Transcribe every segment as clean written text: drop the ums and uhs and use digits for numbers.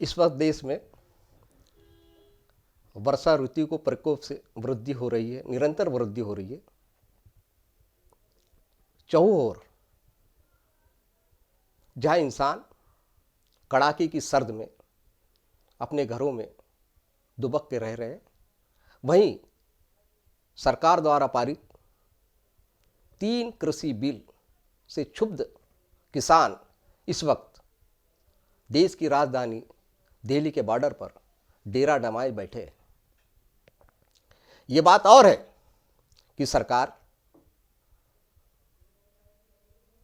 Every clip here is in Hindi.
इस वक्त देश में वर्षा ऋतु को प्रकोप से वृद्धि हो रही है, निरंतर वृद्धि हो रही है। चहुओर जहाँ इंसान कड़ाके की सर्द में अपने घरों में दुबक के रह रहे हैं, वहीं सरकार द्वारा पारित 3 कृषि बिल से क्षुब्ध किसान इस वक्त देश की राजधानी दिल्ली के बॉर्डर पर डेरा जमाए बैठे हैं। ये बात और है कि सरकार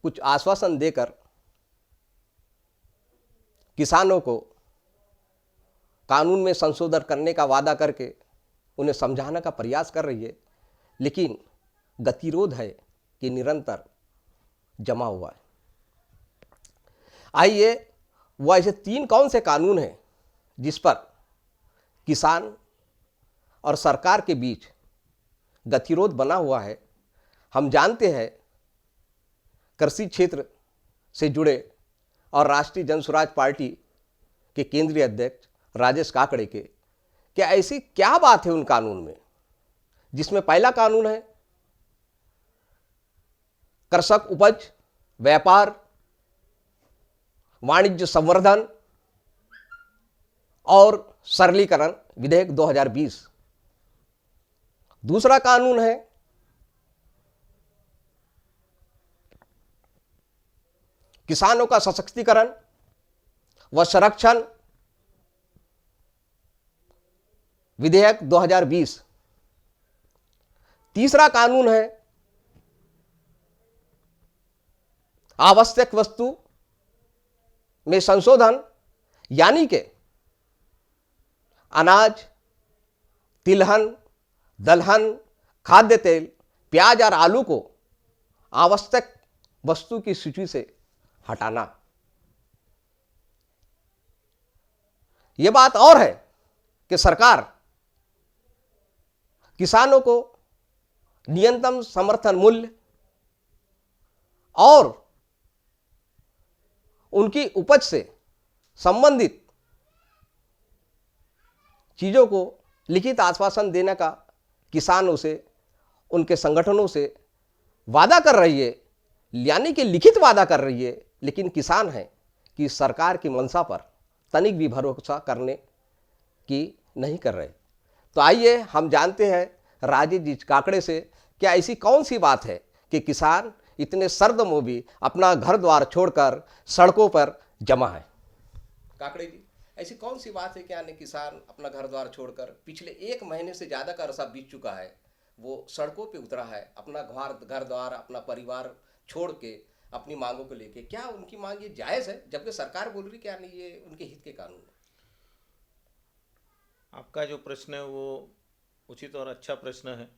कुछ आश्वासन देकर किसानों को कानून में संशोधन करने का वादा करके उन्हें समझाने का प्रयास कर रही है, लेकिन गतिरोध है कि निरंतर जमा हुआ है। आइए वो ऐसे 3 कौन से कानून हैं जिस पर किसान और सरकार के बीच गतिरोध बना हुआ है। हम जानते हैं कृषि क्षेत्र से जुड़े और राष्ट्रीय जनसुराज पार्टी के केंद्रीय अध्यक्ष राजेश काकड़े के क्या ऐसी क्या बात है उन कानून में, जिसमें पहला कानून है कृषक उपज व्यापार वाणिज्य संवर्धन और सरलीकरण विधेयक 2020। दूसरा कानून है किसानों का सशक्तिकरण व संरक्षण विधेयक 2020। तीसरा कानून है आवश्यक वस्तु में संशोधन, यानी कि अनाज, तिलहन, दलहन, खाद्य तेल, प्याज और आलू को आवश्यक वस्तु की सूची से हटाना। यह बात और है कि सरकार किसानों को न्यूनतम समर्थन मूल्य और उनकी उपज से संबंधित चीज़ों को लिखित आश्वासन देने का किसानों से, उनके संगठनों से वादा कर रही है, यानी कि लिखित वादा कर रही है, लेकिन किसान है कि सरकार की मंशा पर तनिक भी भरोसा करने की नहीं कर रहे। तो आइए हम जानते हैं राजेश जी काकड़े से क्या ऐसी कौन सी बात है कि किसान इतने सर्द में भी अपना घर द्वार छोड़कर सड़कों पर जमा है। काकड़े जी, ऐसी कौन सी बात है कि यानी किसान अपना घर द्वार छोड़कर पिछले 1 महीने से ज़्यादा का अरसा बीत चुका है, वो सड़कों पे उतरा है अपना घर द्वार अपना परिवार छोड़ के अपनी मांगों को लेके। क्या उनकी मांग ये जायज़ है, जबकि सरकार बोल रही क्या नहीं ये उनके हित के कानून है? आपका जो प्रश्न है वो उचित और अच्छा प्रश्न है।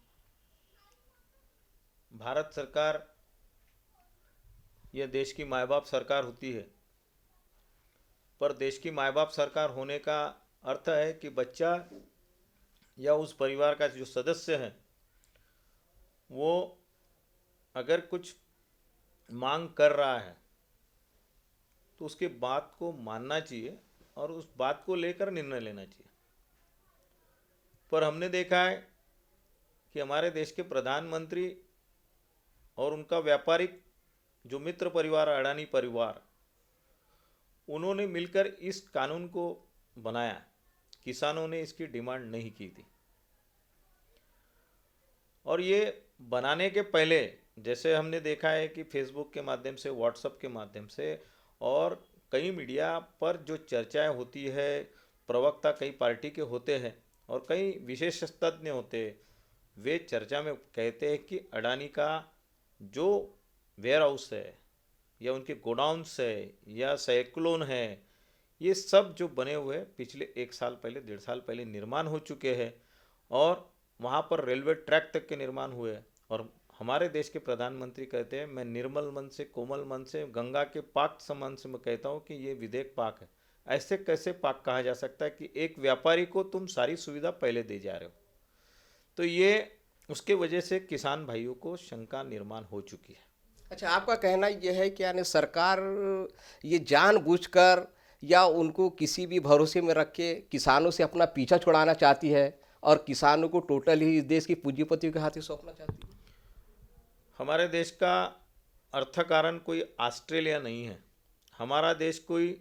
भारत सरकार यह देश की माँ बाप सरकार होती है, पर देश की माँ बाप सरकार होने का अर्थ है कि बच्चा या उस परिवार का जो सदस्य है वो अगर कुछ मांग कर रहा है तो उसके बात को मानना चाहिए और उस बात को लेकर निर्णय लेना चाहिए। पर हमने देखा है कि हमारे देश के प्रधानमंत्री और उनका व्यापारिक जो मित्र परिवार अडानी परिवार, उन्होंने मिलकर इस कानून को बनाया। किसानों ने इसकी डिमांड नहीं की थी। और ये बनाने के पहले जैसे हमने देखा है कि फेसबुक के माध्यम से, व्हाट्सएप के माध्यम से और कई मीडिया पर जो चर्चाएं होती है, प्रवक्ता कई पार्टी के होते हैं और कई विशेषज्ञ होते हैं, वे चर्चा में कहते हैं कि अडानी का जो वेयर हाउस है या उनके गोडाउन्स है या साइक्लोन है, ये सब जो बने हुए पिछले 1 साल पहले 1.5 साल पहले निर्माण हो चुके हैं और वहाँ पर रेलवे ट्रैक तक के निर्माण हुए। और हमारे देश के प्रधानमंत्री कहते हैं, मैं निर्मल मन से, कोमल मन से, गंगा के पाक समान से मैं कहता हूँ कि ये विधेयक पाक है। ऐसे कैसे पाक कहा जा सकता है कि एक व्यापारी को तुम सारी सुविधा पहले दे जा रहे हो? तो ये उसके वजह से किसान भाइयों को शंका निर्माण हो चुकी है। अच्छा, आपका कहना यह है कि यानी सरकार ये जानबूझकर या उनको किसी भी भरोसे में रख के किसानों से अपना पीछा छुड़ाना चाहती है और किसानों को टोटल ही इस देश की पूंजीपतियों के हाथ सौंपना चाहती है? हमारे देश का अर्थकारण कोई ऑस्ट्रेलिया नहीं है। हमारा देश कोई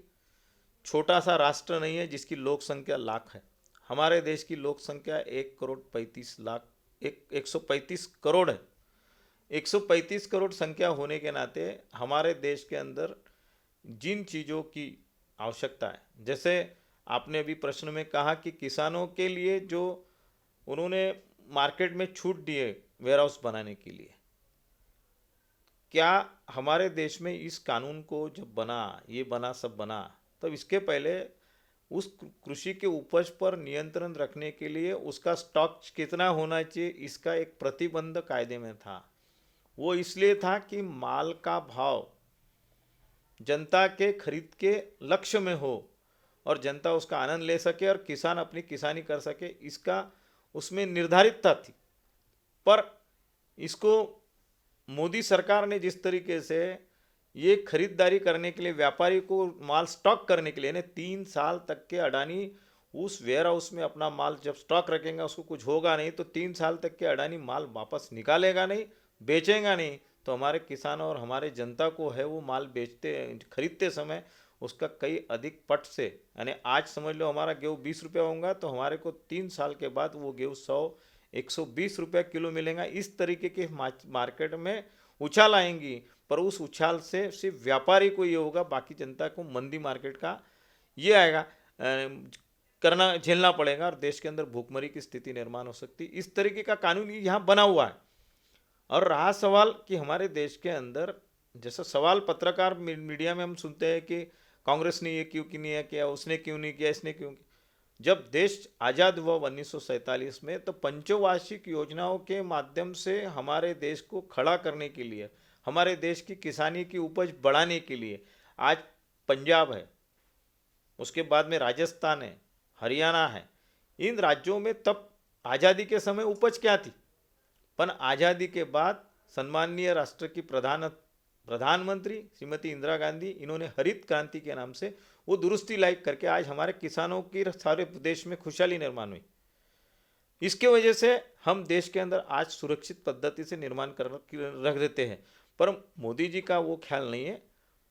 छोटा सा राष्ट्र नहीं है जिसकी लोक संख्या लाख है। हमारे देश की लोक संख्या 1,35,00,000 135 करोड़ है। 135 करोड़ संख्या होने के नाते हमारे देश के अंदर जिन चीज़ों की आवश्यकता है, जैसे आपने अभी प्रश्न में कहा कि किसानों के लिए जो उन्होंने मार्केट में छूट दिए वेयर हाउस बनाने के लिए, क्या हमारे देश में इस कानून को जब बना, ये बना, सब बना, तब इसके पहले उस कृषि के उपज पर नियंत्रण रखने के लिए उसका स्टॉक कितना होना चाहिए, इसका एक प्रतिबंध कायदे में था। वो इसलिए था कि माल का भाव जनता के खरीद के लक्ष्य में हो और जनता उसका आनंद ले सके और किसान अपनी किसानी कर सके, इसका उसमें निर्धारितता थी। पर इसको मोदी सरकार ने जिस तरीके से ये खरीदारी करने के लिए, व्यापारी को माल स्टॉक करने के लिए ने 3 साल तक के अडानी उस वेयर हाउस में अपना माल जब स्टॉक रखेंगे, उसको कुछ होगा नहीं तो 3 साल तक के अडानी माल वापस निकालेगा नहीं, बेचेगा नहीं, तो हमारे किसानों और हमारे जनता को है वो माल बेचते खरीदते समय उसका कई अधिक पट से, यानी आज समझ लो हमारा गेहूँ 20 रुपया होगा तो हमारे को 3 साल के बाद वो गेहूँ 100-120 रुपया किलो मिलेगा। इस तरीके के मार्केट में उछाल आएंगी, पर उस उछाल से सिर्फ व्यापारी को ये होगा, बाकी जनता को मंदी मार्केट का ये आएगा, करना झेलना पड़ेगा और देश के अंदर भूखमरी की स्थिति निर्माण हो सकती। इस तरीके का कानून यहाँ बना हुआ है। और रहा सवाल कि हमारे देश के अंदर जैसा सवाल पत्रकार मीडिया में हम सुनते हैं कि कांग्रेस ने ये क्यों नहीं किया, उसने क्यों नहीं किया, इसने क्यों किया। जब देश आज़ाद हुआ 1947 में, तो पंचवार्षिक योजनाओं के माध्यम से हमारे देश को खड़ा करने के लिए, हमारे देश की किसानी की उपज बढ़ाने के लिए आज पंजाब है, उसके बाद में राजस्थान है, हरियाणा है। इन राज्यों में तब आज़ादी के समय उपज क्या थी, पर आज़ादी के बाद सम्माननीय राष्ट्र की प्रधानमंत्री श्रीमती इंदिरा गांधी, इन्होंने हरित क्रांति के नाम से वो दुरुस्ती लाई करके आज हमारे किसानों की सारे देश में खुशहाली निर्माण हुई। इसके वजह से हम देश के अंदर आज सुरक्षित पद्धति से निर्माण कर रख देते हैं। पर मोदी जी का वो ख्याल नहीं है।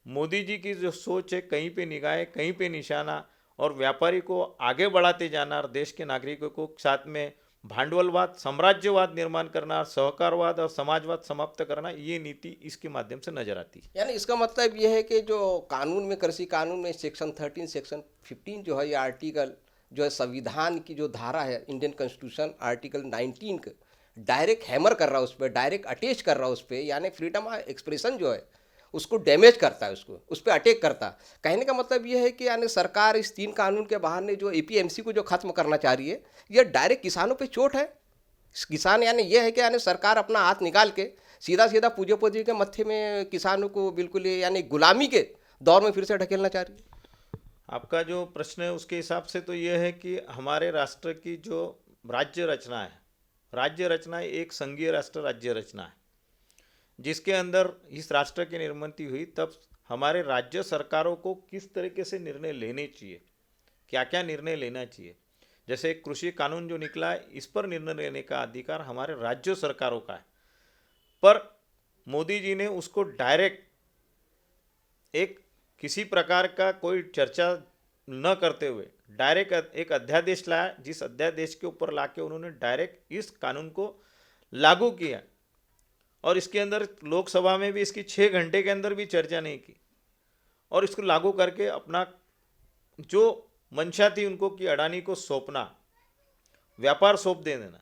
मोदी जी की जो सोच है, कहीं पे निगाहें, कहीं पे निशाना, और व्यापारी को आगे बढ़ाते जाना और देश के नागरिकों को साथ में भांडवलवाद, साम्राज्यवाद निर्माण करना, सहकारवाद और समाजवाद समाप्त करना, ये नीति इसके माध्यम से नजर आती है। यानी इसका मतलब ये है कि जो कानून में, कृषि कानून में सेक्शन 13, सेक्शन 15 जो है, ये आर्टिकल जो है संविधान की जो धारा है, इंडियन कॉन्स्टिट्यूशन आर्टिकल 19 का डायरेक्ट हैमर कर रहा है उस पर, डायरेक्ट अटैच कर रहा है उस पर, यानी फ्रीडम ऑफ एक्सप्रेशन जो है उसको डैमेज करता है, उसको उस पर अटैक करता है। कहने का मतलब ये है कि यानी सरकार इस 3 कानून के बाहर ने जो एपीएमसी को जो खत्म करना चाह रही है, ये डायरेक्ट किसानों पे चोट है। किसान यानी ये है कि यानी सरकार अपना हाथ निकाल के सीधा सीधा पूंजीपति के मत्थे में किसानों को बिल्कुल यानी गुलामी के दौर में फिर से ढकेलना चाह रही है। आपका जो प्रश्न है उसके हिसाब से तो ये है कि हमारे राष्ट्र की जो राज्य रचना है, राज्य रचना एक संघीय राष्ट्र राज्य रचना है, जिसके अंदर इस राष्ट्र की निर्माण हुई। तब हमारे राज्य सरकारों को किस तरीके से निर्णय लेने चाहिए, क्या क्या निर्णय लेना चाहिए, जैसे कृषि कानून जो निकला है, इस पर निर्णय लेने का अधिकार हमारे राज्य सरकारों का है। पर मोदी जी ने उसको डायरेक्ट एक किसी प्रकार का कोई चर्चा न करते हुए डायरेक्ट एक अध्यादेश लाया, जिस अध्यादेश के ऊपर लाके उन्होंने डायरेक्ट इस कानून को लागू किया। और इसके अंदर लोकसभा में भी इसकी 6 घंटे के अंदर भी चर्चा नहीं की, और इसको लागू करके अपना जो मंशा थी उनको कि अडानी को सौंपना, व्यापार सौंप दे देना,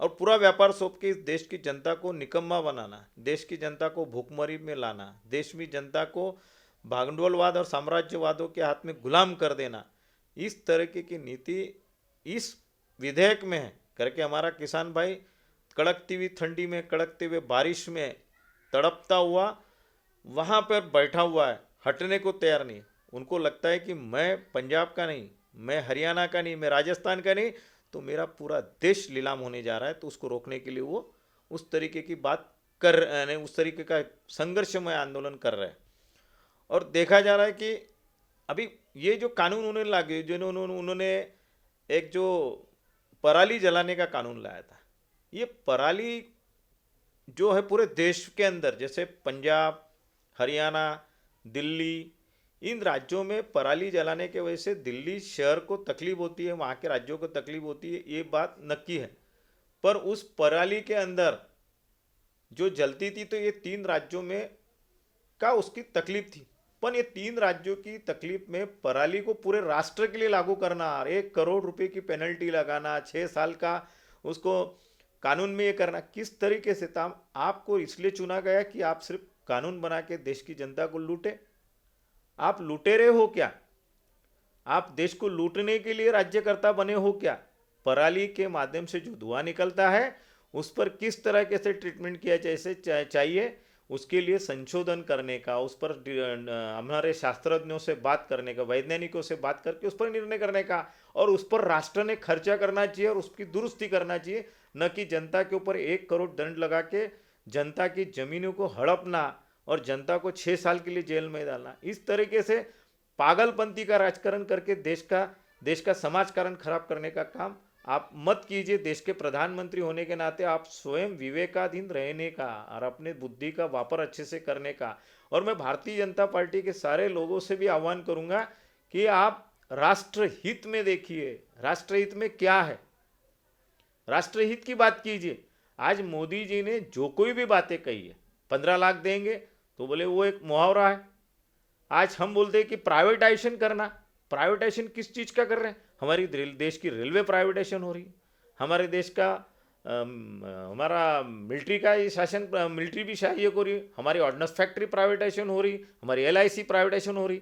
और पूरा व्यापार सौंप के इस देश की जनता को निकम्मा बनाना, देश की जनता को भूखमरी में लाना, देश में जनता को भांडवलवाद और साम्राज्यवादों के हाथ में गुलाम कर देना, इस तरीके की नीति इस विधेयक में है करके हमारा किसान भाई कड़कती हुई ठंडी में, कड़कते हुए बारिश में तड़पता हुआ वहाँ पर बैठा हुआ है, हटने को तैयार नहीं। उनको लगता है कि मैं पंजाब का नहीं, मैं हरियाणा का नहीं, मैं राजस्थान का नहीं, तो मेरा पूरा देश नीलाम होने जा रहा है। तो उसको रोकने के लिए वो उस तरीके की बात कर, उस तरीके का संघर्षमय आंदोलन कर रहे हैं। और देखा जा रहा है कि अभी ये जो कानून उन्होंने लागे, जो उन्होंने एक जो पराली जलाने का कानून लाया था, ये पराली जो है पूरे देश के अंदर, जैसे पंजाब, हरियाणा, दिल्ली, इन राज्यों में पराली जलाने के वजह से दिल्ली शहर को तकलीफ होती है, वहाँ के राज्यों को तकलीफ होती है, ये बात नक्की है। पर उस पराली के अंदर जो जलती थी तो ये 3 राज्यों में का उसकी तकलीफ थी, पर ये 3 राज्यों की तकलीफ में पराली को पूरे राष्ट्र के लिए लागू करना, 1 करोड़ रुपए की पेनल्टी लगाना, 6 साल का उसको कानून में ये करना, किस तरीके से था। आपको इसलिए चुना गया कि आप सिर्फ कानून बना के देश की जनता को लूटे? आप लुटेरे हो क्या? आप देश को लूटने के लिए राज्यकर्ता बने हो क्या? पराली के माध्यम से जो धुआं निकलता है उस पर किस तरह के से ट्रीटमेंट किया चाहिए, उसके लिए संशोधन करने का, उस पर हमारे शास्त्रज्ञों से बात करने का, वैज्ञानिकों से बात करके उस पर निर्णय करने का, और उस पर राष्ट्र ने खर्चा करना चाहिए और उसकी दुरुस्ती करना चाहिए, न कि जनता के ऊपर 1 करोड़ दंड लगा के जनता की जमीनों को हड़पना और जनता को 6 साल के लिए जेल में डालना। इस तरीके से पागलपंथी का राजकारण करके देश का समाजकारण खराब करने का काम आप मत कीजिए। देश के प्रधानमंत्री होने के नाते आप स्वयं विवेकाधीन रहने का और अपने बुद्धि का वापर अच्छे से करने का, और मैं भारतीय जनता पार्टी के सारे लोगों से भी आह्वान करूंगा कि आप राष्ट्रहित में देखिए, राष्ट्रहित में क्या है, राष्ट्रहित की बात कीजिए। आज मोदी जी ने जो कोई भी बातें कही है, 15 लाख देंगे तो बोले वो एक मुहावरा है। आज हम बोलते हैं कि प्राइवेटाइजेशन करना, प्राइवेटाइजेशन किस चीज़ का कर रहे हैं? हमारी देश की रेलवे प्राइवेटाइजेशन हो रही है, हमारे देश का हमारा मिलिट्री का ये शासन, मिलिट्री भी सहायक हो रही है, हमारी ऑर्डिनेंस फैक्ट्री प्राइवेटाइजेशन हो रही, हमारी LIC प्राइवेटाइजेशन हो रही।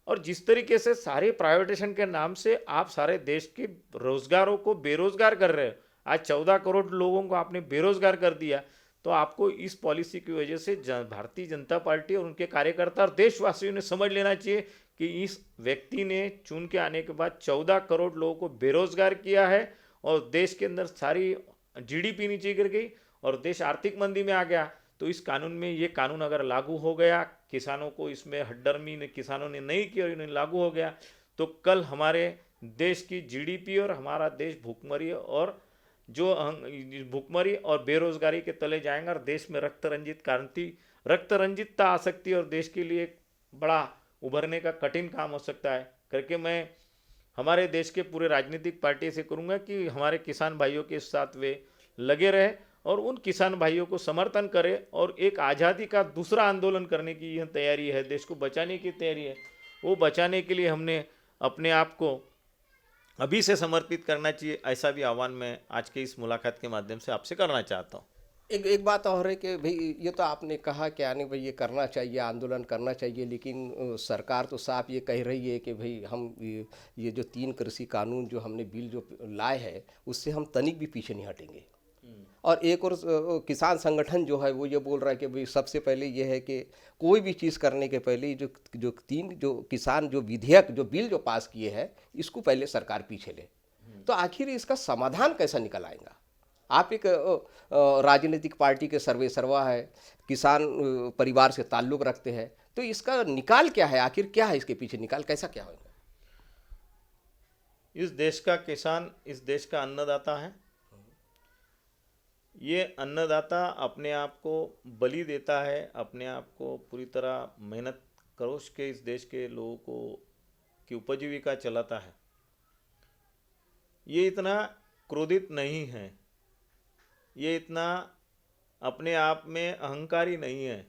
और जिस तरीके से सारे प्राइवेटाइजेशन के नाम से आप सारे देश के रोजगारों को बेरोजगार कर रहे हो, आज 14 करोड़ लोगों को आपने बेरोजगार कर दिया, तो आपको इस पॉलिसी की वजह से भारतीय जनता पार्टी और उनके कार्यकर्ता और देशवासियों ने समझ लेना चाहिए कि इस व्यक्ति ने चुन के आने के बाद 14 करोड़ लोगों को बेरोजगार किया है और देश के अंदर सारी GDP नीचे गिर गई और देश आर्थिक मंदी में आ गया। तो इस कानून में, ये कानून अगर लागू हो गया, किसानों को इसमें हड्डर्मी ने किसानों ने नहीं की और इन्हें लागू हो गया, तो कल हमारे देश की GDP और हमारा देश भूखमरी और बेरोजगारी के तले जाएंगे और देश में रक्त रंजितता आ सकती है और देश के लिए एक बड़ा उभरने का कठिन काम हो सकता है करके मैं हमारे देश के पूरे राजनीतिक पार्टी से करूँगा कि हमारे किसान भाइयों के साथ वे लगे रहे और उन किसान भाइयों को समर्थन करें और एक आज़ादी का दूसरा आंदोलन करने की यह तैयारी है, देश को बचाने की तैयारी है। वो बचाने के लिए हमने अपने आप को अभी से समर्पित करना चाहिए, ऐसा भी आह्वान मैं आज के इस मुलाकात के माध्यम से आपसे करना चाहता हूँ। एक बात और है कि भाई ये तो आपने कहा कि यानी भाई ये करना चाहिए, आंदोलन करना चाहिए, लेकिन सरकार तो साफ ये कह रही है कि भाई हम ये जो 3 कृषि कानून जो हमने बिल जो लाए हैं उससे हम तनिक भी पीछे नहीं हटेंगे। और एक और किसान संगठन जो है वो ये बोल रहा है कि भाई सबसे पहले ये है कि कोई भी चीज़ करने के पहले जो 3 जो किसान जो विधेयक जो बिल जो पास किए हैं इसको पहले सरकार पीछे ले। तो आखिर इसका समाधान कैसा निकल आएगा? आप एक राजनीतिक पार्टी के सर्वेसर्वा है, किसान परिवार से ताल्लुक़ रखते हैं, तो इसका निकाल क्या है? आखिर क्या है इसके पीछे निकाल, कैसा क्या होगा? इस देश का किसान इस देश का अन्नदाता है। ये अन्नदाता अपने आप को बलि देता है, अपने आप को पूरी तरह मेहनत करोश के इस देश के लोगों को की उपजीविका चलाता है। ये इतना क्रोधित नहीं है, ये इतना अपने आप में अहंकारी नहीं है।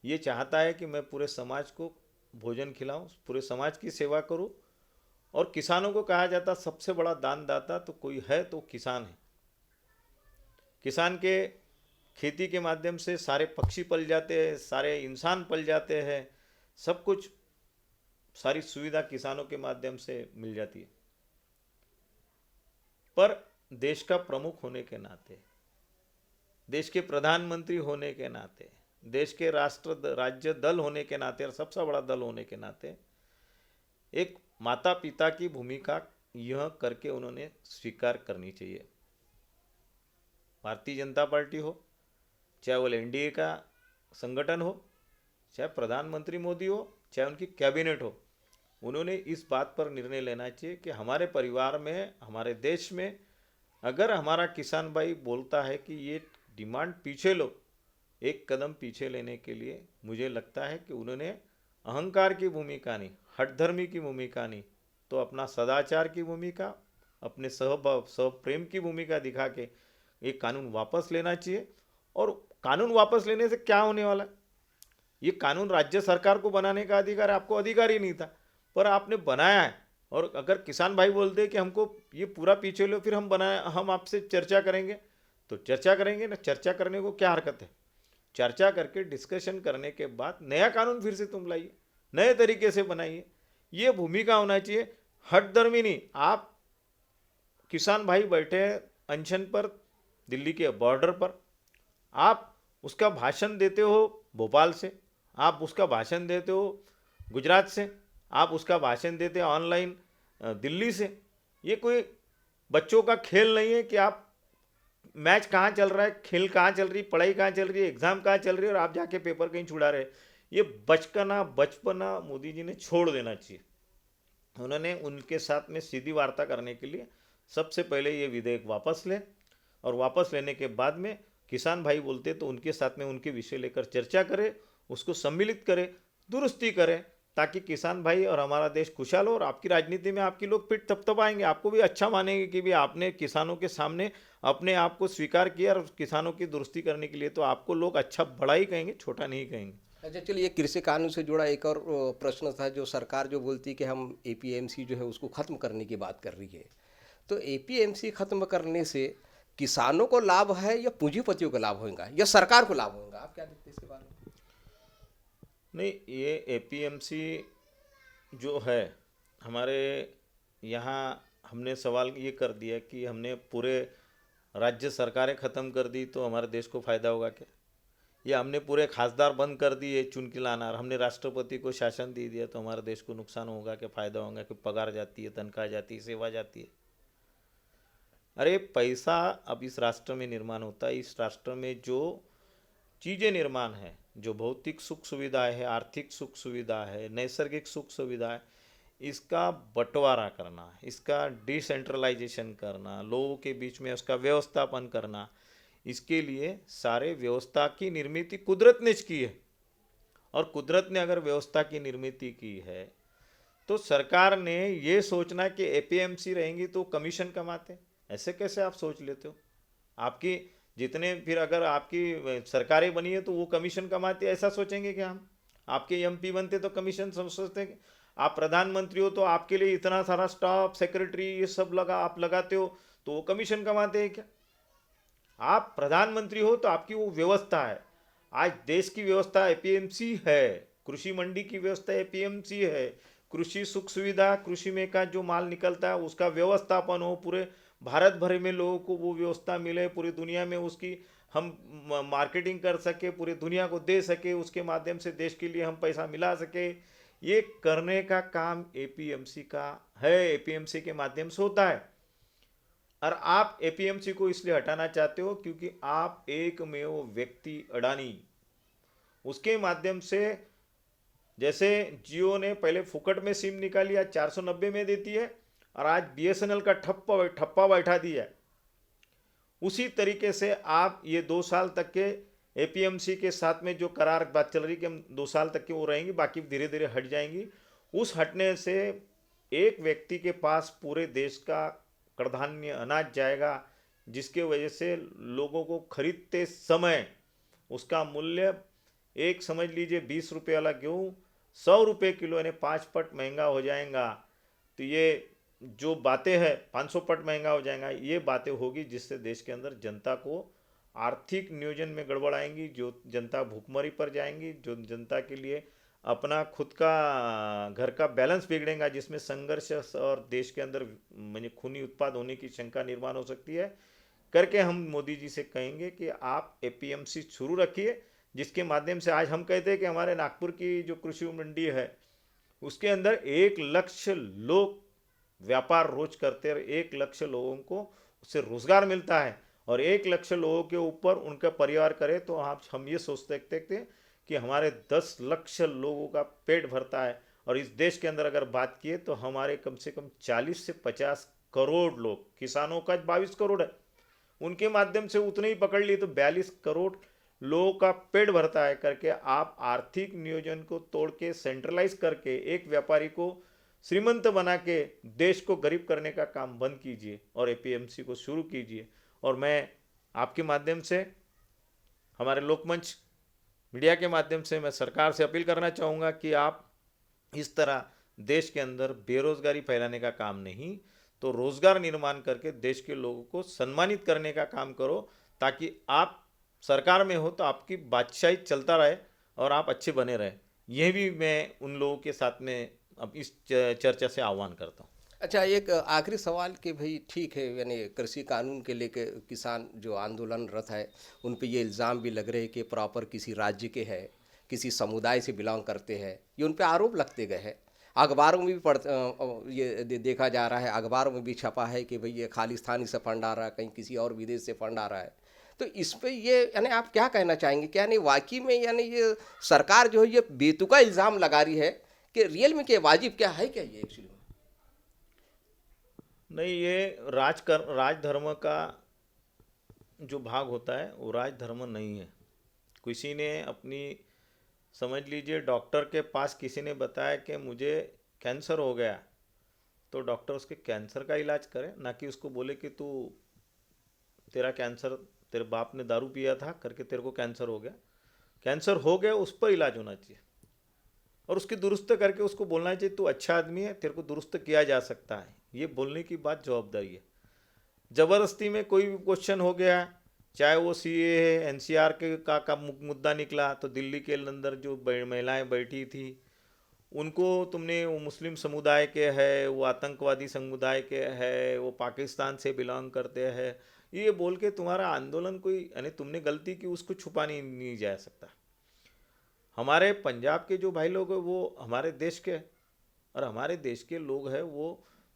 ये चाहता है कि मैं पूरे समाज को भोजन खिलाऊं, पूरे समाज की सेवा करूं। और किसानों को कहा जाता सबसे बड़ा दानदाता तो कोई है तो किसान है। किसान के खेती के माध्यम से सारे पक्षी पल जाते हैं, सारे इंसान पल जाते हैं, सब कुछ सारी सुविधा किसानों के माध्यम से मिल जाती है। पर देश का प्रमुख होने के नाते, देश के प्रधानमंत्री होने के नाते, देश के राज्य दल होने के नाते और सबसे बड़ा दल होने के नाते एक माता पिता की भूमिका यह करके उन्होंने स्वीकार करनी चाहिए। भारतीय जनता पार्टी हो, चाहे वो NDA का संगठन हो, चाहे प्रधानमंत्री मोदी हो, चाहे उनकी कैबिनेट हो, उन्होंने इस बात पर निर्णय लेना चाहिए कि हमारे परिवार में, हमारे देश में, अगर हमारा किसान भाई बोलता है कि ये डिमांड पीछे लो, एक कदम पीछे लेने के लिए मुझे लगता है कि उन्होंने अहंकार की भूमिका नहीं, हठधर्मी की भूमिका नहीं, तो अपना सदाचार की भूमिका, अपने सहभाव सहप्रेम की भूमिका दिखा के ये कानून वापस लेना चाहिए। और कानून वापस लेने से क्या होने वाला है? ये कानून राज्य सरकार को बनाने का अधिकार है, आपको अधिकार ही नहीं था, पर आपने बनाया है। और अगर किसान भाई बोलते हैं कि हमको ये पूरा पीछे लो, फिर हम आपसे चर्चा करेंगे, तो चर्चा करेंगे ना। चर्चा करने को क्या हरकत है? चर्चा करके डिस्कशन करने के बाद नया कानून फिर से तुम लाइए, नए तरीके से बनाइए। ये भूमिका होना चाहिए, हठधर्मी नहीं। आप किसान भाई बैठे हैं अनशन पर दिल्ली के बॉर्डर पर, आप उसका भाषण देते हो भोपाल से, आप उसका भाषण देते हो गुजरात से, आप उसका भाषण देते हो ऑनलाइन दिल्ली से। ये कोई बच्चों का खेल नहीं है कि आप मैच कहाँ चल रहा है, खेल कहाँ चल रही, पढ़ाई कहाँ चल रही है, एग्जाम कहाँ चल रही है, और आप जाके पेपर कहीं छुड़ा रहे। ये बचपना मोदी जी ने छोड़ देना चाहिए। उन्होंने उनके साथ में सीधी वार्ता करने के लिए सबसे पहले ये विधेयक वापस लें, और वापस लेने के बाद में किसान भाई बोलते तो उनके साथ में उनके विषय लेकर चर्चा करें, उसको सम्मिलित करें, दुरुस्ती करें, ताकि किसान भाई और हमारा देश खुशहाल हो। और आपकी राजनीति में आपकी लोग फिर थपथपाएंगे, आपको भी अच्छा मानेंगे कि भी आपने किसानों के सामने अपने आप को स्वीकार किया, और किसानों की दुरुस्ती करने के लिए तो आपको लोग अच्छा बड़ा ही कहेंगे, छोटा नहीं कहेंगे। अच्छा चलिए, कृषि कानून से जुड़ा एक और प्रश्न था। जो सरकार जो बोलती है कि हम एपीएमसी जो है उसको ख़त्म करने की बात कर रही है, तो एपीएमसी ख़त्म करने से किसानों को लाभ है या पूंजीपतियों को लाभ होगा या सरकार को लाभ होगा? आप क्या देखते हैं इसके बारे में? नहीं, ये एपीएमसी जो है हमारे यहाँ, हमने सवाल ये कर दिया कि हमने पूरे राज्य सरकारें ख़त्म कर दी तो हमारे देश को फ़ायदा होगा क्या? या हमने पूरे खासदार बंद कर दिए चुन के लाना, और हमने राष्ट्रपति को शासन दे दिया तो हमारे देश को नुकसान होगा क्या, फ़ायदा होगा कि पगार जाती है, तनख्वाह जाती है, सेवा जाती है? अरे पैसा अब इस राष्ट्र में निर्माण होता है। इस राष्ट्र में जो चीज़ें निर्माण है, जो भौतिक सुख सुविधाएं है, आर्थिक सुख सुविधा है, नैसर्गिक सुख सुविधा है, इसका बंटवारा करना, इसका डिसेंट्रलाइजेशन करना, लोगों के बीच में उसका व्यवस्थापन करना, इसके लिए सारे व्यवस्था की निर्मित कुदरत ने की है। और कुदरत ने अगर व्यवस्था की निर्मित की है तो सरकार ने ये सोचना कि एपीएमसी रहेंगी तो कमीशन कमाते, ऐसे कैसे आप सोच लेते हो? आपकी जितने फिर अगर आपकी सरकारें बनी है तो वो कमीशन कमाती है, ऐसा सोचेंगे कि हम आपके एमपी बनते तो कमीशन सोचते हैं? आप प्रधानमंत्री हो तो आपके लिए इतना सारा स्टाफ, सेक्रेटरी, ये सब आप लगाते हो तो वो कमीशन कमाते हैं क्या? आप प्रधानमंत्री हो तो आपकी वो व्यवस्था है। आज देश की व्यवस्था एपीएमसी है, कृषि मंडी की व्यवस्था एपीएमसी है, कृषि सुख सुविधा, कृषि में का जो माल निकलता है उसका व्यवस्थापन हो, पूरे भारत भर में लोगों को वो व्यवस्था मिले, पूरी दुनिया में उसकी हम मार्केटिंग कर सके, पूरी दुनिया को दे सके, उसके माध्यम से देश के लिए हम पैसा मिला सके। ये करने का काम एपीएमसी का है, एपीएमसी के माध्यम से होता है। और आप एपीएमसी को इसलिए हटाना चाहते हो क्योंकि आप एकमेव व्यक्ति अडानी, उसके माध्यम से, जैसे जियो ने पहले फुकट में सिम निकाली, आज 490 में देती है, और आज बीएसएनएल का ठप्पा बैठा दिया है, उसी तरीके से आप ये 2 साल तक के एपीएमसी के साथ में जो करार बात चल रही कि हम 2 साल तक के वो रहेंगी, बाकी धीरे धीरे हट जाएंगी। उस हटने से एक व्यक्ति के पास पूरे देश का कडधान्य अनाज जाएगा, जिसके वजह से लोगों को खरीदते समय उसका मूल्य, एक समझ लीजिए 20 रुपये वाला गेहूँ 100 रुपये किलो, यानी 5 पट महंगा हो जाएगा। तो ये जो बातें हैं 500 पट महंगा हो जाएगा, ये बातें होगी जिससे देश के अंदर जनता को आर्थिक नियोजन में गड़बड़ आएंगी, जो जनता भूखमरी पर जाएंगी, जो जनता के लिए अपना खुद का घर का बैलेंस बिगड़ेगा, जिसमें संघर्ष और देश के अंदर माने खूनी उत्पाद होने की शंका निर्माण हो सकती है। करके हम मोदी जी से कहेंगे कि आप एपीएमसी शुरू रखिए, जिसके माध्यम से आज हम कहते हैं कि हमारे नागपुर की जो कृषि मंडी है उसके अंदर 1 लाख लोग व्यापार रोज करते हैं, 1 लाख लोगों को उससे रोजगार मिलता है, और 1 लाख लोगों के ऊपर उनका परिवार करे तो आप हम ये सोच सकते हैं कि हमारे 10 लाख लोगों का पेट भरता है, और इस देश के अंदर अगर बात किए तो हमारे कम से कम 40 से 50 करोड़ लोग, किसानों का 22 करोड़ है, उनके माध्यम से उतने ही पकड़ लिए तो 42 करोड़ लोगों का पेट भरता है करके आप आर्थिक नियोजन को तोड़ के सेंट्रलाइज करके एक व्यापारी को श्रीमंत बना के देश को गरीब करने का काम बंद कीजिए और एपीएमसी को शुरू कीजिए। और मैं आपके माध्यम से, हमारे लोकमंच मीडिया के माध्यम से मैं सरकार से अपील करना चाहूँगा कि आप इस तरह देश के अंदर बेरोजगारी फैलाने का काम नहीं तो रोजगार निर्माण करके देश के लोगों को सम्मानित करने का काम करो, ताकि आप सरकार में हो तो आपकी बादशाही चलता रहे और आप अच्छे बने रहे। यह भी मैं उन लोगों के साथ में अब इस चर्चा से आह्वान करता हूँ। अच्छा, एक आखिरी सवाल कि भाई ठीक है, यानी कृषि कानून के लेके किसान जो आंदोलनरत है उन पे ये इल्ज़ाम भी लग रहे हैं कि प्रॉपर किसी राज्य के है, किसी समुदाय से बिलोंग करते हैं, ये उन पे आरोप लगते गए हैं। अखबारों में भी ये देखा जा रहा है, अखबारों में भी छपा है कि भाई ये खालिस्तानी से फंड आ रहा है, कहीं किसी और विदेश से फंड आ रहा है। तो इस पे ये यानी आप क्या कहना चाहेंगे, क्या यानी वाकई में यानी ये सरकार जो है ये बेतुका इल्ज़ाम लगा रही है कि रियल में क्या वाजिब क्या है, क्या ये एक्चुअली? नहीं, ये राजधर्म का जो भाग होता है वो राजधर्म नहीं है। किसी ने अपनी, समझ लीजिए डॉक्टर के पास किसी ने बताया कि मुझे कैंसर हो गया, तो डॉक्टर उसके कैंसर का इलाज करे, ना कि उसको बोले कि तू, तेरा कैंसर तेरे बाप ने दारू पिया था करके तेरे को कैंसर हो गया। कैंसर हो गया उस पर इलाज होना चाहिए और उसकी दुरुस्त करके उसको बोलना चाहिए तू अच्छा आदमी है, तेरे को दुरुस्त किया जा सकता है। ये बोलने की बात जवाबदारी है। ज़बरदस्ती में कोई भी क्वेश्चन हो गया, चाहे वो सीए है, एनसीआर का मुद्दा निकला, तो दिल्ली के अंदर जो महिलाएं बैठी थी उनको तुमने, वो मुस्लिम समुदाय के है, वो आतंकवादी समुदाय के है, वो पाकिस्तान से बिलोंग करते हैं, ये बोल के तुम्हारा आंदोलन कोई, यानी तुमने गलती की उसको छुपा नहीं जा सकता। हमारे पंजाब के जो भाई लोग हैं वो हमारे देश के, और हमारे देश के लोग हैं वो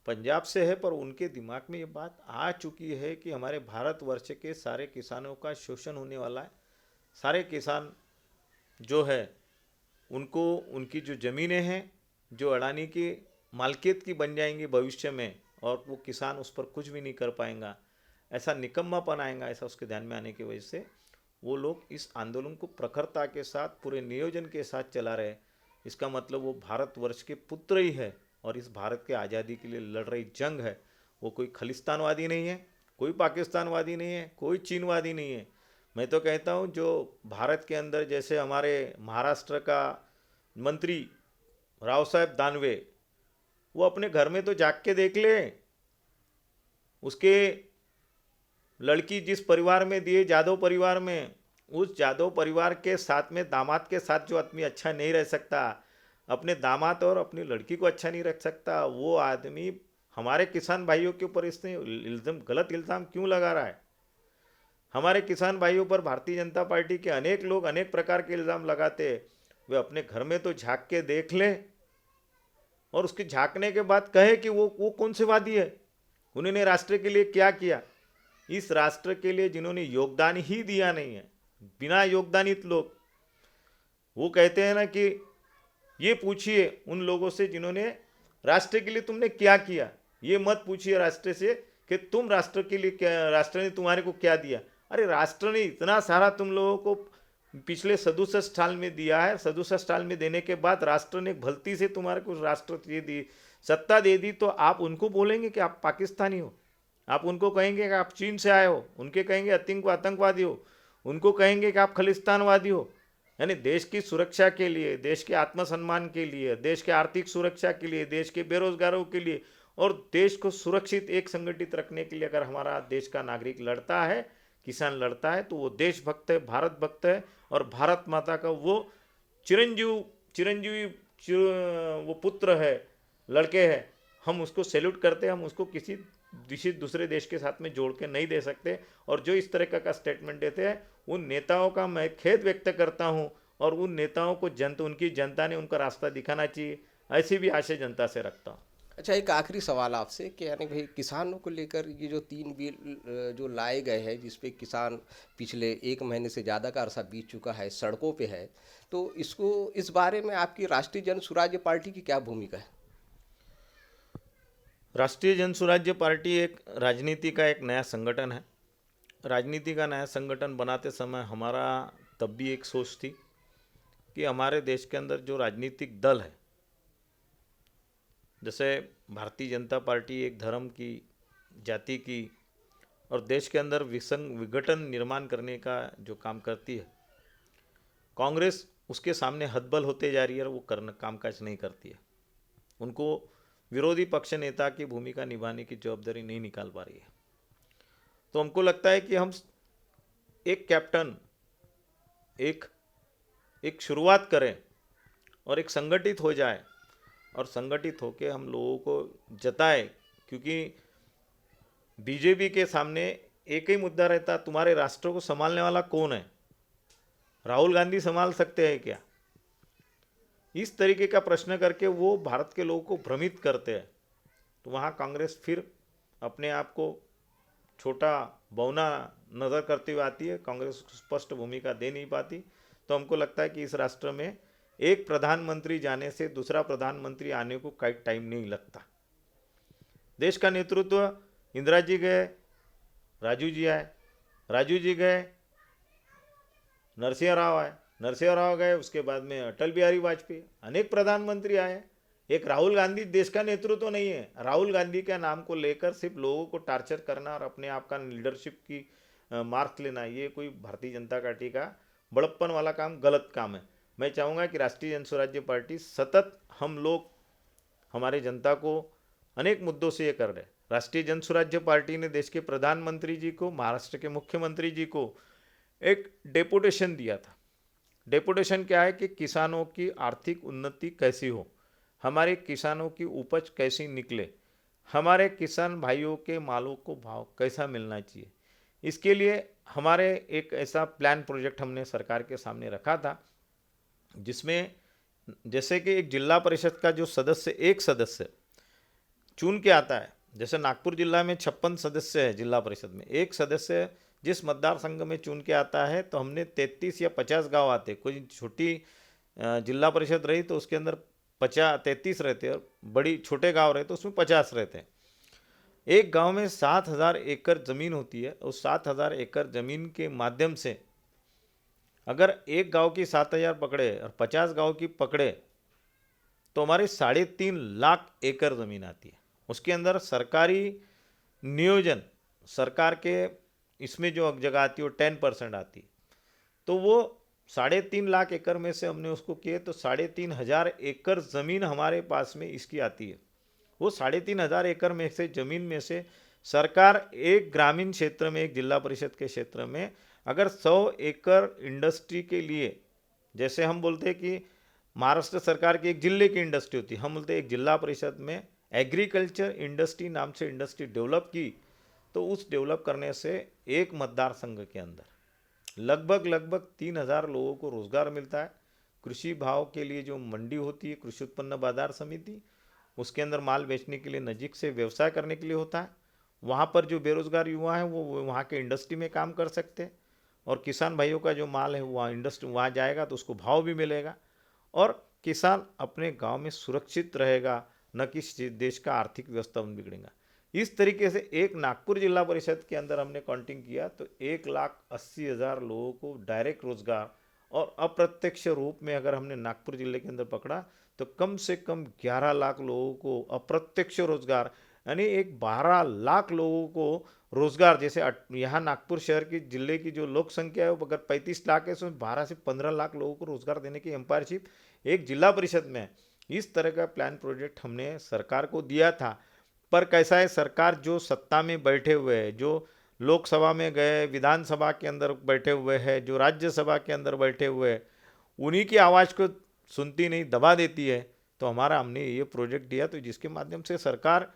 पंजाब से है, पर उनके दिमाग में ये बात आ चुकी है कि हमारे भारतवर्ष के सारे किसानों का शोषण होने वाला है। सारे किसान जो है उनको, उनकी जो ज़मीनें हैं जो अडानी की मालकियत की बन जाएंगी भविष्य में, और वो किसान उस पर कुछ भी नहीं कर पाएंगा, ऐसा निकम्मापन आएगा, ऐसा उसके ध्यान में आने की वजह से वो लोग इस आंदोलन को प्रखरता के साथ, पूरे नियोजन के साथ चला रहे। इसका मतलब वो भारतवर्ष के पुत्र ही है और इस भारत के आज़ादी के लिए लड़ रही जंग है। वो कोई खलिस्तानवादी नहीं है, कोई पाकिस्तानवादी नहीं है, कोई चीनवादी नहीं है। मैं तो कहता हूँ जो भारत के अंदर, जैसे हमारे महाराष्ट्र का मंत्री राव साहब दानवे, वो अपने घर में तो जाग के देख ले, उसके लड़की जिस परिवार में दिए, जादव परिवार में, उस जादव परिवार के साथ में दामाद के साथ जो आदमी अच्छा नहीं रह सकता, अपने दामाद और अपनी लड़की को अच्छा नहीं रख सकता, वो आदमी हमारे किसान भाइयों के ऊपर इसने गलत इल्ज़ाम क्यों लगा रहा है? हमारे किसान भाइयों पर भारतीय जनता पार्टी के अनेक लोग अनेक प्रकार के इल्ज़ाम लगाते हैं। वे अपने घर में तो झांक के देख ले और उसके झांकने के बाद कहे कि वो कौन से वादी है, उन्होंने राष्ट्र के लिए क्या किया। इस राष्ट्र के लिए जिन्होंने योगदान ही दिया नहीं है, बिना योगदानित लोग, वो कहते हैं ना कि ये पूछिए उन लोगों से जिन्होंने राष्ट्र के लिए तुमने क्या किया, ये मत पूछिए राष्ट्र से कि तुम राष्ट्र के लिए क्या, राष्ट्र ने तुम्हारे को क्या दिया। अरे राष्ट्र ने इतना सारा तुम लोगों को पिछले 67 साल में दिया है। 67 साल में देने के बाद राष्ट्र ने भलती से तुम्हारे को राष्ट्र दी, सत्ता दे दी, तो आप उनको बोलेंगे कि आप पाकिस्तानी हो, आप उनको कहेंगे कि आप चीन से आए हो, उनके कहेंगे आतंकवादी हो, उनको कहेंगे कि आप खलिस्तानवादी हो। यानी देश की सुरक्षा के लिए, देश के आत्मसम्मान के लिए, देश के आर्थिक सुरक्षा के लिए, देश के बेरोजगारों के लिए और देश को सुरक्षित एक संगठित रखने के लिए अगर हमारा देश का नागरिक लड़ता है, किसान लड़ता है, तो वो देशभक्त है, भारत भक्त है और भारत माता का वो चिरंजीवी वो पुत्र है, लड़के हैं। हम उसको सैल्यूट करते हैं, हम उसको किसी दूसरे देश के साथ में जोड़ के नहीं दे सकते। और जो इस तरह का स्टेटमेंट देते हैं उन नेताओं का मैं खेद व्यक्त करता हूं, और उन नेताओं को उनकी जनता ने उनका रास्ता दिखाना चाहिए, ऐसी भी आशा जनता से रखता हूं। अच्छा, एक आखिरी सवाल आपसे कि यानी भाई किसानों को लेकर ये जो 3 बिल जो लाए गए हैं, जिस पे किसान पिछले 1 महीने से ज़्यादा का अरसा बीत चुका है, सड़कों पे है, तो इसको इस बारे में आपकी राष्ट्रीय जन सुराज्य पार्टी की क्या भूमिका है? राष्ट्रीय जन सुराज्य पार्टी एक राजनीति का एक नया संगठन है। राजनीति का नया संगठन बनाते समय हमारा तब भी एक सोच थी कि हमारे देश के अंदर जो राजनीतिक दल है, जैसे भारतीय जनता पार्टी एक धर्म की, जाति की और देश के अंदर विघटन निर्माण करने का जो काम करती है, कांग्रेस उसके सामने हतबल होते जा रही है और वो कामकाज नहीं करती है। उनको विरोधी पक्ष नेता की भूमिका निभाने की जवाबदारी नहीं निकाल पा रही है। तो हमको लगता है कि हम एक कैप्टन, एक एक शुरुआत करें और एक संगठित हो जाए और संगठित होकर हम लोगों को जताए, क्योंकि बीजेपी के सामने एक ही मुद्दा रहता, तुम्हारे राष्ट्र को संभालने वाला कौन है? राहुल गांधी संभाल सकते हैं क्या? इस तरीके का प्रश्न करके वो भारत के लोगों को भ्रमित करते हैं। तो वहाँ कांग्रेस फिर अपने आप को छोटा बौना नज़र करती हुई आती है। कांग्रेस स्पष्ट भूमिका दे नहीं पाती। तो हमको लगता है कि इस राष्ट्र में एक प्रधानमंत्री जाने से दूसरा प्रधानमंत्री आने को कई टाइम नहीं लगता। देश का नेतृत्व इंदिरा जी गए, राजू जी आए, राजू जी गए, नरसिंह राव आए, नरसिंह राव गए, उसके बाद में अटल बिहारी वाजपेयी, अनेक प्रधानमंत्री आए। एक राहुल गांधी देश का नेतृत्व नहीं है। राहुल गांधी के नाम को लेकर सिर्फ लोगों को टार्चर करना और अपने आप का लीडरशिप की मार्क्स लेना, ये कोई भारतीय जनता पार्टी का बड़प्पन वाला काम, गलत काम है। मैं चाहूँगा कि राष्ट्रीय जन स्वराज्य पार्टी सतत हम लोग हमारे जनता को अनेक मुद्दों से ये कर रहे हैं। राष्ट्रीय जन स्वराज्य पार्टी ने देश के प्रधानमंत्री जी को, महाराष्ट्र के मुख्यमंत्री जी को एक डेपुटेशन दिया था। डेपुटेशन क्या है कि किसानों की आर्थिक उन्नति कैसी हो, हमारे किसानों की उपज कैसी निकले, हमारे किसान भाइयों के मालों को भाव कैसा मिलना चाहिए। इसके लिए हमारे एक ऐसा प्लान प्रोजेक्ट हमने सरकार के सामने रखा था, जिसमें जैसे कि एक जिला परिषद का जो सदस्य, एक सदस्य चुन के आता है, जैसे नागपुर जिला में 56 सदस्य है जिला परिषद में, एक सदस्य जिस मतदार संघ में चुन के आता है, तो हमने 33 या 50 गांव आते। कोई छोटी जिला परिषद रही तो उसके अंदर 33 रहते, और बड़ी छोटे गांव रहे तो उसमें 50 रहते। एक गांव में 7,000 एकड़ ज़मीन होती है। उस 7,000 एकड़ ज़मीन के माध्यम से अगर एक गांव की 7,000 पकड़े और 50 गांव की पकड़े तो हमारे 3.5 लाख एकड़ ज़मीन आती है। उसके अंदर सरकारी नियोजन, सरकार के इसमें जो जगह आती है वो 10% आती है। तो वो 3.5 लाख एकड़ में से हमने उसको किए तो 3,500 एकड़ ज़मीन हमारे पास में इसकी आती है। वो 3,500 एकड़ में से ज़मीन में से सरकार एक ग्रामीण क्षेत्र में, एक जिला परिषद के क्षेत्र में अगर 100 एकड़ इंडस्ट्री के लिए, जैसे हम बोलते हैं कि महाराष्ट्र सरकार की एक जिले की इंडस्ट्री होती है, हम बोलते हैं एक जिला परिषद में एग्रीकल्चर इंडस्ट्री नाम से इंडस्ट्री डेवलप की, तो उस डेवलप करने से एक मतदार संघ के अंदर लगभग 3,000 लोगों को रोजगार मिलता है। कृषि भाव के लिए जो मंडी होती है, कृषि उत्पन्न बाजार समिति, उसके अंदर माल बेचने के लिए नज़दीक से व्यवसाय करने के लिए होता है। वहाँ पर जो बेरोजगार युवा हैं वो वहाँ के इंडस्ट्री में काम कर सकते हैं, और किसान भाइयों का जो माल है वहाँ इंडस्ट्री वहाँ जाएगा तो उसको भाव भी मिलेगा, और किसान अपने गांव में सुरक्षित रहेगा, न कि देश का आर्थिक व्यवस्था बिगड़ेगा। इस तरीके से एक नागपुर जिला परिषद के अंदर हमने काउंटिंग किया तो 1,80,000 लोगों को डायरेक्ट रोजगार, और अप्रत्यक्ष रूप में अगर हमने नागपुर जिले के अंदर पकड़ा तो कम से कम 11 लाख लोगों को अप्रत्यक्ष रोजगार, यानी एक 12 लाख लोगों को रोजगार। जैसे यहाँ नागपुर शहर की जिले की जो लोक संख्या है वो अगर 35 लाख है, उसमें 12 से 15 लाख लोगों को रोजगार देने की एम्पायरशिप एक जिला परिषद में है। इस तरह का प्लान प्रोजेक्ट हमने सरकार को दिया था। पर कैसा है, सरकार जो सत्ता में बैठे हुए हैं, जो लोकसभा में गए, विधानसभा के अंदर बैठे हुए हैं, जो राज्यसभा के अंदर बैठे हुए हैं, उन्हीं की आवाज़ को सुनती नहीं, दबा देती है। तो हमने ये प्रोजेक्ट दिया तो जिसके माध्यम से सरकार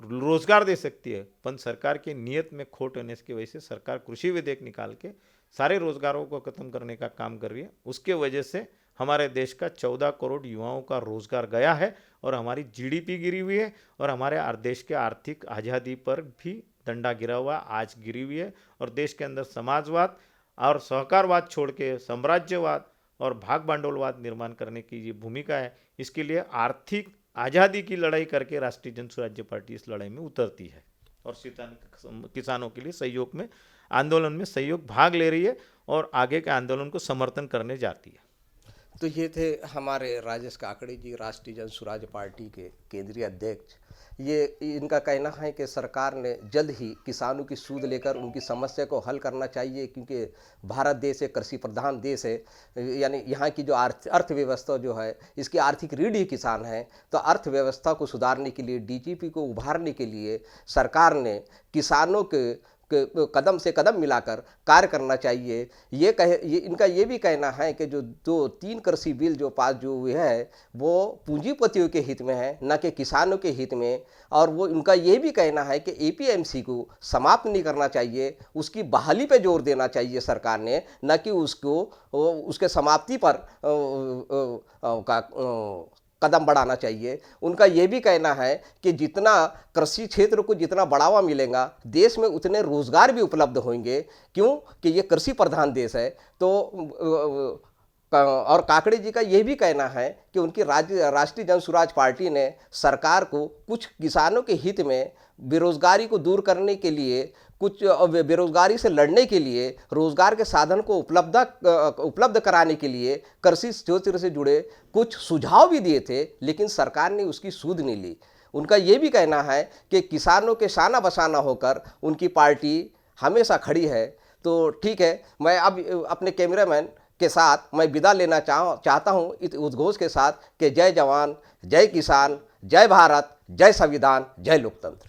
रोजगार दे सकती है, पर सरकार की नीयत में खोट होने की वजह से सरकार कृषि विधेयक निकाल के सारे रोजगारों को खत्म करने का काम कर रही है। उसके वजह से हमारे देश का 14 करोड़ युवाओं का रोजगार गया है, और हमारी जीडीपी गिरी हुई है और हमारे देश के आर्थिक आज़ादी पर भी डंडा गिरा हुआ आज गिरी हुई है। और देश के अंदर समाजवाद और सहकारवाद छोड़ के साम्राज्यवाद और भाग भांडोलवाद निर्माण करने की ये भूमिका है। इसके लिए आर्थिक आज़ादी की लड़ाई करके राष्ट्रीय जन स्वराज्य पार्टी इस लड़ाई में उतरती है और किसानों के लिए सहयोग में आंदोलन में सहयोग भाग ले रही है और आगे के आंदोलन को समर्थन करने जाती है। तो ये थे हमारे राजेश काकड़े जी, राष्ट्रीय जन स्वराज्य पार्टी के केंद्रीय अध्यक्ष। ये इनका कहना है कि सरकार ने जल्द ही किसानों की सूद लेकर उनकी समस्या को हल करना चाहिए, क्योंकि भारत देश एक कृषि प्रधान देश है। यानी यहाँ की जो अर्थव्यवस्था जो है, इसकी आर्थिक रीढ़ ही किसान है। तो अर्थव्यवस्था को सुधारने के लिए, डीजीपी को उभारने के लिए सरकार ने किसानों के कदम से कदम मिलाकर कार्य करना चाहिए। इनका ये भी कहना है कि जो 2-3 कृषि बिल जो पास जो हुए हैं वो पूंजीपतियों के हित में है, न कि किसानों के हित में। और वो इनका ये भी कहना है कि एपीएमसी को समाप्त नहीं करना चाहिए, उसकी बहाली पे जोर देना चाहिए सरकार ने, न कि उसके समाप्ति पर कदम बढ़ाना चाहिए। उनका ये भी कहना है कि जितना कृषि क्षेत्र को जितना बढ़ावा मिलेगा, देश में उतने रोजगार भी उपलब्ध होंगे, क्यों कि ये कृषि प्रधान देश है। तो और काकड़े जी का ये भी कहना है कि उनकी राष्ट्रीय जन स्वराज पार्टी ने सरकार को कुछ किसानों के हित में बेरोजगारी को दूर करने के लिए, कुछ बेरोजगारी से लड़ने के लिए, रोजगार के साधन को उपलब्ध कराने के लिए कृषि क्षेत्र से जुड़े कुछ सुझाव भी दिए थे, लेकिन सरकार ने उसकी सूद नहीं ली। उनका ये भी कहना है कि किसानों के शाना बशाना होकर उनकी पार्टी हमेशा खड़ी है। तो ठीक है, मैं अब अपने कैमरामैन के साथ मैं विदा लेना चाहता हूँ इस उद्घोष के साथ कि जय जवान, जय किसान, जय भारत, जय संविधान, जय लोकतंत्र।